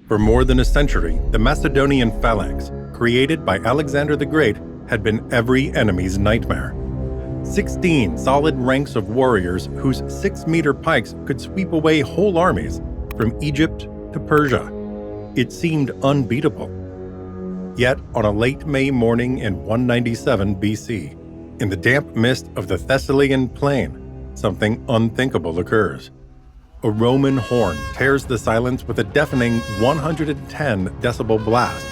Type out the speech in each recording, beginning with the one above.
For more than a century, the Macedonian phalanx, created by Alexander the Great, had been every enemy's nightmare. 16 solid ranks of warriors whose 6-meter pikes could sweep away whole armies from Egypt to Persia. It seemed unbeatable. Yet, on a late May morning in 197 BC, in the damp mist of the Thessalian plain, something unthinkable occurs. A Roman horn tears the silence with a deafening 110 decibel blast,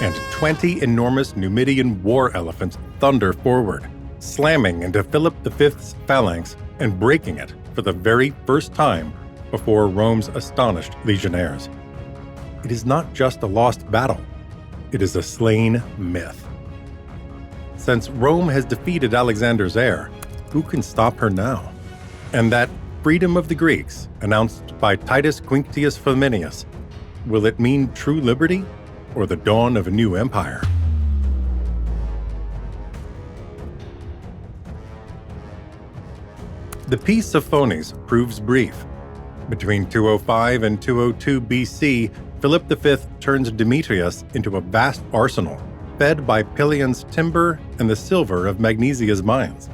and 20 enormous Numidian war elephants thunder forward, slamming into Philip V's phalanx and breaking it for the very first time before Rome's astonished legionnaires. It is not just a lost battle, it is a slain myth. Since Rome has defeated Alexander's heir, who can stop her now? And that freedom of the Greeks, announced by Titus Quinctius Flamininus, will it mean true liberty or the dawn of a new empire? The Peace of Phoenice proves brief. Between 205 and 202 BC, Philip V turns Demetrius into a vast arsenal, fed by Pillion's timber and the silver of Magnesia's mines.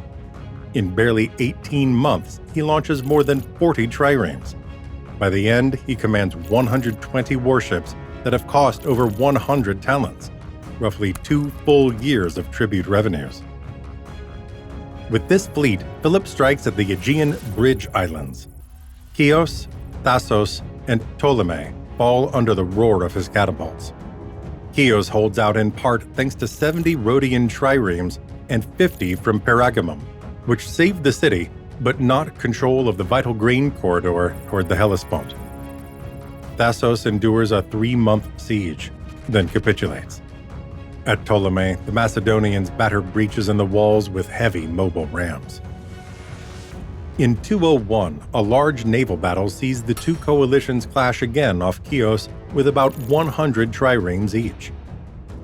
In barely 18 months, he launches more than 40 triremes. By the end, he commands 120 warships that have cost over 100 talents, roughly 2 full years of tribute revenues. With this fleet, Philip strikes at the Aegean Bridge Islands. Aous, Thasos, and Ptolemy fall under the roar of his catapults. Aous holds out in part thanks to 70 Rhodian triremes and 50 from Pergamum, which saved the city, but not control of the vital grain corridor toward the Hellespont. Thasos endures a 3-month siege, then capitulates. At Ptolemy, the Macedonians batter breaches in the walls with heavy mobile rams. In 201, a large naval battle sees the two coalitions clash again off Chios with about 100 triremes each.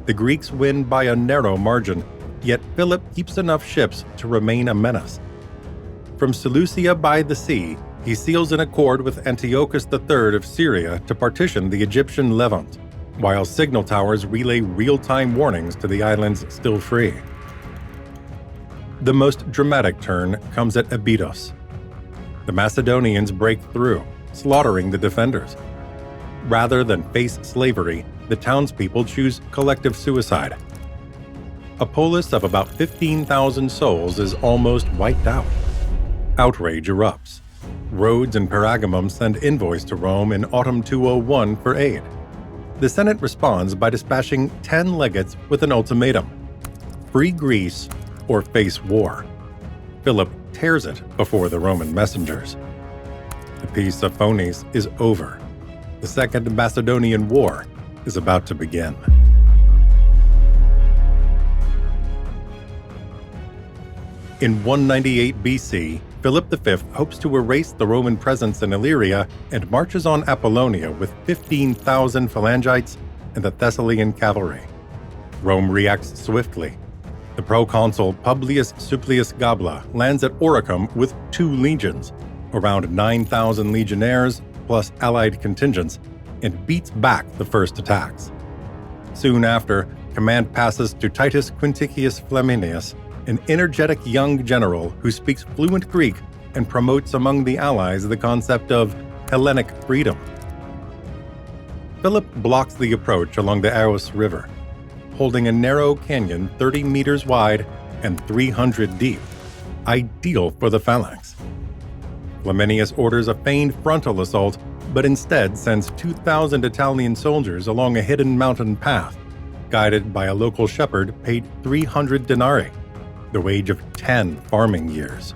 The Greeks win by a narrow margin, yet Philip keeps enough ships to remain a menace. From Seleucia by the sea, he seals an accord with Antiochus III of Syria to partition the Egyptian Levant, while signal towers relay real-time warnings to the islands still free. The most dramatic turn comes at Abydos. The Macedonians break through, slaughtering the defenders. Rather than face slavery, the townspeople choose collective suicide. A polis of about 15,000 souls is almost wiped out. Outrage erupts. Rhodes and Pergamum send envoys to Rome in autumn 201 for aid. The Senate responds by dispatching 10 legates with an ultimatum: free Greece or face war. Philip tears it before the Roman messengers. The Peace of Phoenice is over. The Second Macedonian War is about to begin. In 198 BC, Philip V hopes to erase the Roman presence in Illyria and marches on Apollonia with 15,000 phalangites and the Thessalian cavalry. Rome reacts swiftly. The proconsul Publius Supplius Gabla lands at Oricum with 2 legions, around 9,000 legionnaires plus allied contingents, and beats back the first attacks. Soon after, command passes to Titus Quinctius Flamininus, an energetic young general who speaks fluent Greek and promotes among the allies the concept of Hellenic freedom. Philip blocks the approach along the Aous River, holding a narrow canyon 30 meters wide and 300 deep, ideal for the phalanx. Flamininus orders a feigned frontal assault, but instead sends 2,000 Italian soldiers along a hidden mountain path, guided by a local shepherd paid 300 denarii, the wage of 10 farming years.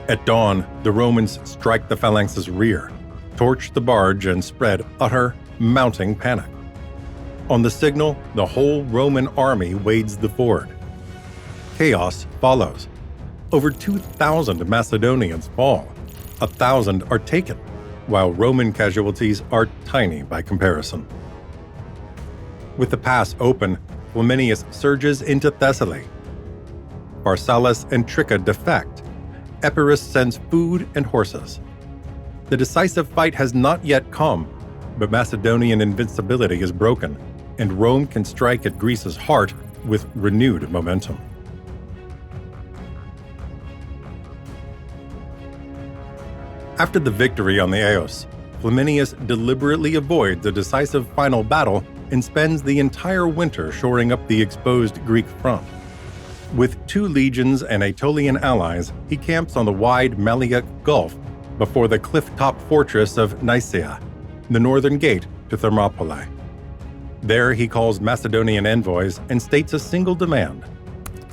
At dawn, the Romans strike the phalanx's rear, torch the barge, and spread utter, mounting panic. On the signal, the whole Roman army wades the ford. Chaos follows. Over 2,000 Macedonians fall. 1,000 are taken, while Roman casualties are tiny by comparison. With the pass open, Flamininus surges into Thessaly. Pharsalus and Tricca defect. Epirus sends food and horses. The decisive fight has not yet come, but Macedonian invincibility is broken, and Rome can strike at Greece's heart with renewed momentum. After the victory on the Aous, Flamininus deliberately avoids a decisive final battle and spends the entire winter shoring up the exposed Greek front. With 2 legions and Aetolian allies, he camps on the wide Maliac Gulf before the cliff-top fortress of Nicaea, the northern gate to Thermopylae. There he calls Macedonian envoys and states a single demand.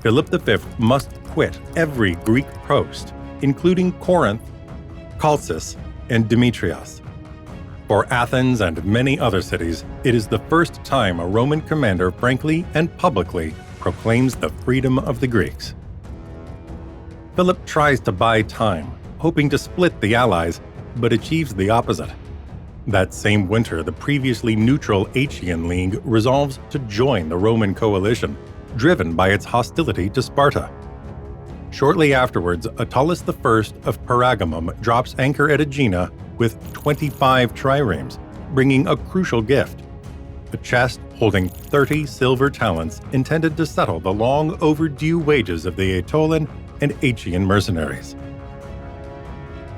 Philip V must quit every Greek post, including Corinth, Chalcis, and Demetrios. For Athens and many other cities, it is the first time a Roman commander frankly and publicly proclaims the freedom of the Greeks. Philip tries to buy time, hoping to split the allies, but achieves the opposite. That same winter, the previously neutral Aegean League resolves to join the Roman coalition, driven by its hostility to Sparta. Shortly afterwards, Attalus I of Pergamum drops anchor at Aegina with 25 triremes, bringing a crucial gift: a chest holding 30 silver talents intended to settle the long overdue wages of the Aetolian and Aegean mercenaries.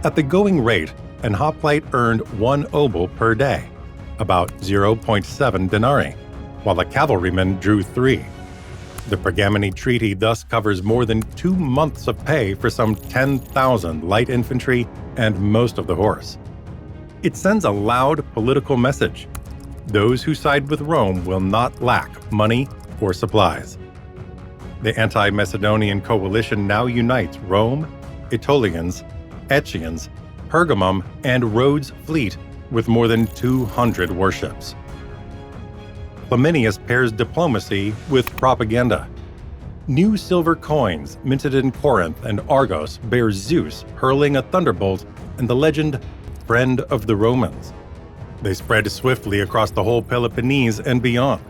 At the going rate, an hoplite earned 1 obol per day, about 0.7 denarii, while a cavalryman drew 3. The Pergamene Treaty thus covers more than 2 months of pay for some 10,000 light infantry and most of the horse. It sends a loud political message. Those who side with Rome will not lack money or supplies. The anti-Macedonian coalition now unites Rome, Aetolians, Aegeans, Pergamum, and Rhodes' fleet with more than 200 warships. Flamininus pairs diplomacy with propaganda. New silver coins minted in Corinth and Argos bear Zeus hurling a thunderbolt and the legend "Friend of the Romans." They spread swiftly across the whole Peloponnese and beyond.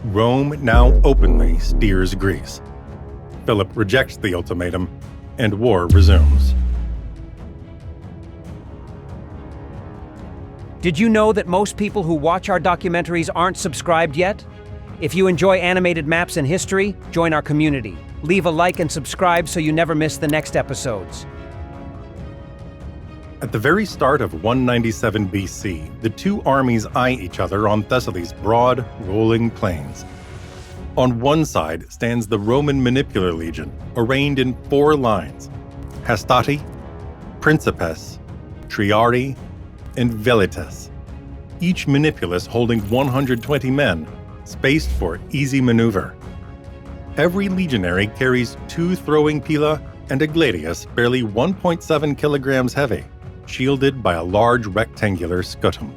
Rome now openly steers Greece. Philip rejects the ultimatum, and war resumes. Did you know that most people who watch our documentaries aren't subscribed yet? If you enjoy animated maps and history, join our community. Leave a like and subscribe so you never miss the next episodes. At the very start of 197 BC, the 2 armies eye each other on Thessaly's broad, rolling plains. On one side stands the Roman Manipular Legion, arrayed in 4 lines: Hastati, Principes, Triarii, and Velites, each manipulus holding 120 men, spaced for easy maneuver. Every legionary carries 2 throwing pila and a gladius barely 1.7 kilograms heavy, shielded by a large rectangular scutum.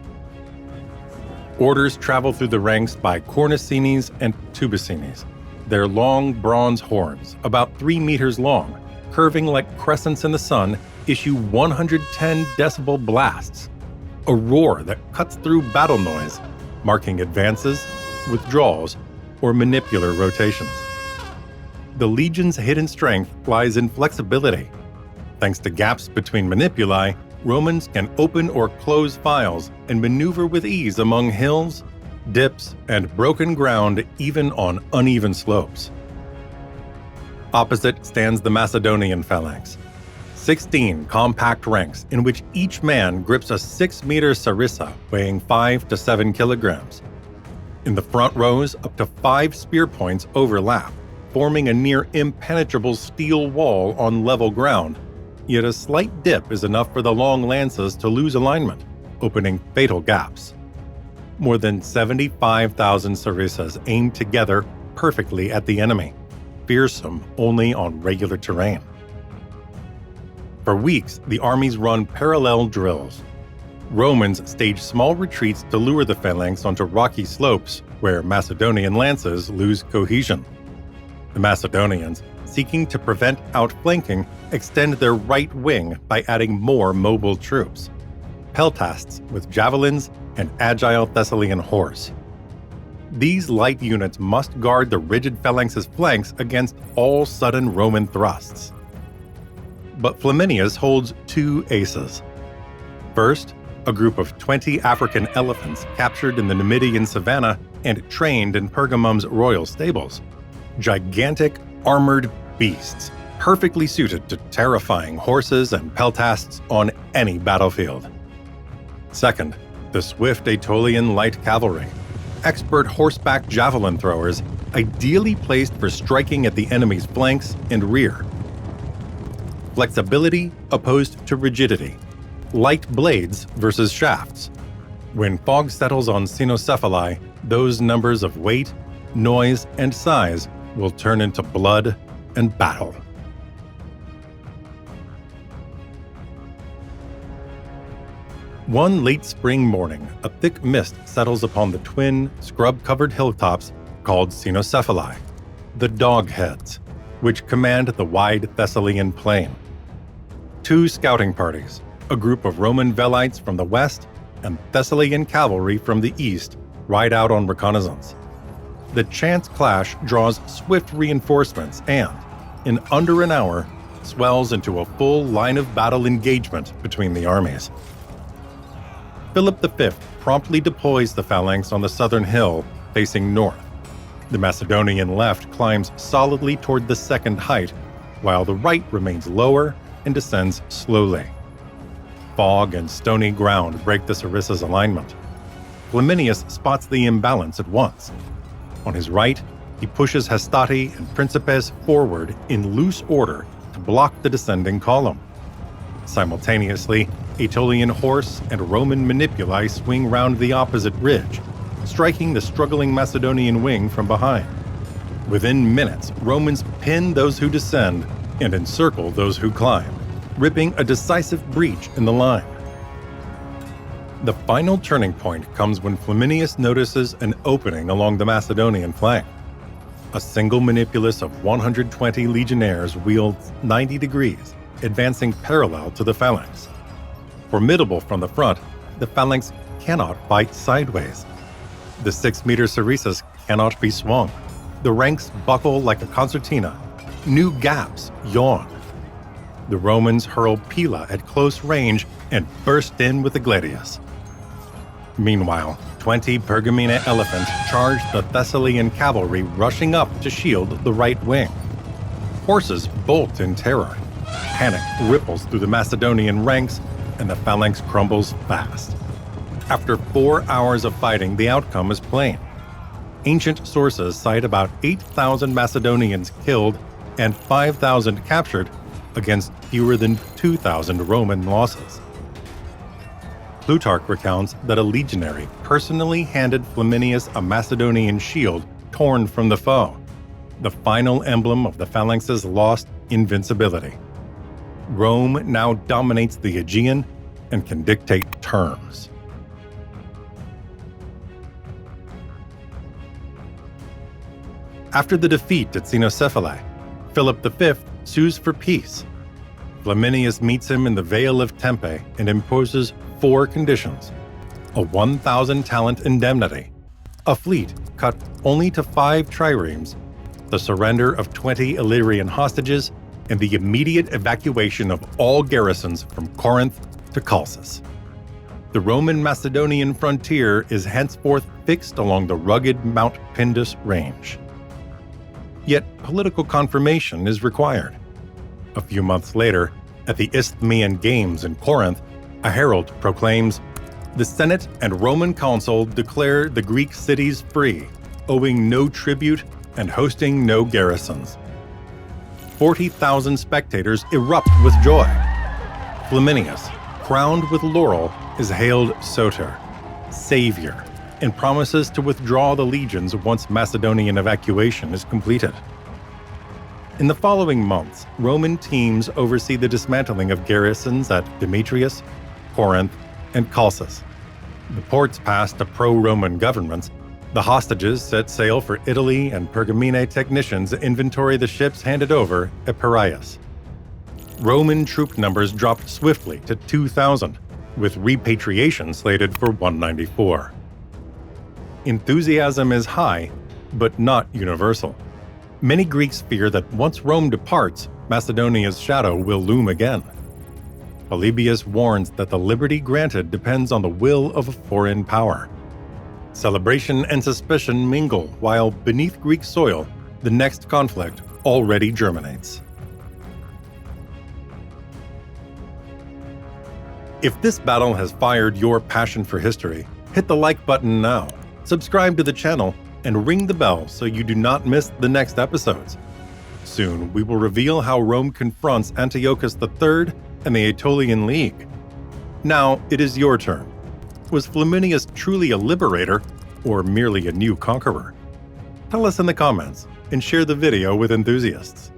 Orders travel through the ranks by cornicines and tubicines, their long bronze horns, about 3 meters long, curving like crescents in the sun, issue 110 decibel blasts, a roar that cuts through battle noise, marking advances, withdrawals, or manipular rotations. The legion's hidden strength lies in flexibility. Thanks to gaps between manipuli, Romans can open or close files and maneuver with ease among hills, dips, and broken ground even on uneven slopes. Opposite stands the Macedonian phalanx, 16 compact ranks in which each man grips a 6-meter sarissa weighing 5 to 7 kilograms. In the front rows, up to 5 spear points overlap, forming a near impenetrable steel wall on level ground, yet a slight dip is enough for the long lances to lose alignment, opening fatal gaps. More than 75,000 sarissas aimed together perfectly at the enemy, fearsome only on regular terrain. For weeks, the armies run parallel drills. Romans stage small retreats to lure the phalanx onto rocky slopes where Macedonian lances lose cohesion. The Macedonians, seeking to prevent outflanking, extend their right wing by adding more mobile troops, peltasts with javelins and agile Thessalian horse. These light units must guard the rigid phalanx's flanks against all sudden Roman thrusts. But Flamininus holds 2 aces. First, a group of 20 African elephants captured in the Numidian savannah and trained in Pergamum's royal stables. Gigantic, armored beasts, perfectly suited to terrifying horses and peltasts on any battlefield. Second, the swift Aetolian light cavalry, expert horseback javelin throwers, ideally placed for striking at the enemy's flanks and rear. Flexibility opposed to rigidity. Light blades versus shafts. When fog settles on Cynoscephalae, those numbers of weight, noise, and size will turn into blood and battle. One late spring morning, a thick mist settles upon the twin, scrub-covered hilltops called Cynoscephalae, the Dogheads, which command the wide Thessalian plain. Two scouting parties, a group of Roman velites from the west and Thessalian cavalry from the east, ride out on reconnaissance. The chance clash draws swift reinforcements and, in under an hour, swells into a full line-of-battle engagement between the armies. Philip V promptly deploys the phalanx on the southern hill, facing north. The Macedonian left climbs solidly toward the second height, while the right remains lower and descends slowly. Fog and stony ground break the Sarissa's alignment. Flaminius spots the imbalance at once. On his right, he pushes Hastati and Principes forward in loose order to block the descending column. Simultaneously, Aetolian horse and Roman manipuli swing round the opposite ridge, striking the struggling Macedonian wing from behind. Within minutes, Romans pin those who descend and encircle those who climb, ripping a decisive breach in the line. The final turning point comes when Flaminius notices an opening along the Macedonian flank. A single manipulus of 120 legionnaires wields 90 degrees, advancing parallel to the phalanx. Formidable from the front, the phalanx cannot fight sideways. The 6-meter sarissas cannot be swung. The ranks buckle like a concertina. New gaps yawn. The Romans hurl pila at close range and burst in with the gladius. Meanwhile, 20 Pergamena elephants charge the Thessalian cavalry, rushing up to shield the right wing. Horses bolt in terror. Panic ripples through the Macedonian ranks, and the phalanx crumbles fast. After 4 hours of fighting, the outcome is plain. Ancient sources cite about 8,000 Macedonians killed and 5,000 captured against fewer than 2,000 Roman losses. Plutarch recounts that a legionary personally handed Flaminius a Macedonian shield torn from the foe, the final emblem of the phalanx's lost invincibility. Rome now dominates the Aegean and can dictate terms. After the defeat at Cynoscephalae, Philip V sues for peace. Flaminius meets him in the Vale of Tempe and imposes 4 conditions: a 1,000 talent indemnity, a fleet cut only to 5 triremes, the surrender of 20 Illyrian hostages, and the immediate evacuation of all garrisons from Corinth to Chalcis. The Roman-Macedonian frontier is henceforth fixed along the rugged Mount Pindus range. Yet political confirmation is required. A few months later, at the Isthmian Games in Corinth, a herald proclaims, "The Senate and Roman Consul declare the Greek cities free, owing no tribute and hosting no garrisons." 40,000 spectators erupt with joy. Flaminius, crowned with laurel, is hailed Soter, savior, and promises to withdraw the legions once Macedonian evacuation is completed. In the following months, Roman teams oversee the dismantling of garrisons at Demetrius, Corinth, and Chalcis. The ports pass to pro-Roman governments. The hostages set sail for Italy, and Pergamene technicians inventory the ships handed over at Piraeus. Roman troop numbers dropped swiftly to 2,000, with repatriation slated for 194. Enthusiasm is high, but not universal. Many Greeks fear that once Rome departs, Macedonia's shadow will loom again. Polybius warns that the liberty granted depends on the will of a foreign power. Celebration and suspicion mingle, while beneath Greek soil, the next conflict already germinates. If this battle has fired your passion for history, hit the like button now, subscribe to the channel, and ring the bell so you do not miss the next episodes. Soon, we will reveal how Rome confronts Antiochus III and the Aetolian League. Now, it is your turn. Was Flamininus truly a liberator, or merely a new conqueror? Tell us in the comments, and share the video with enthusiasts.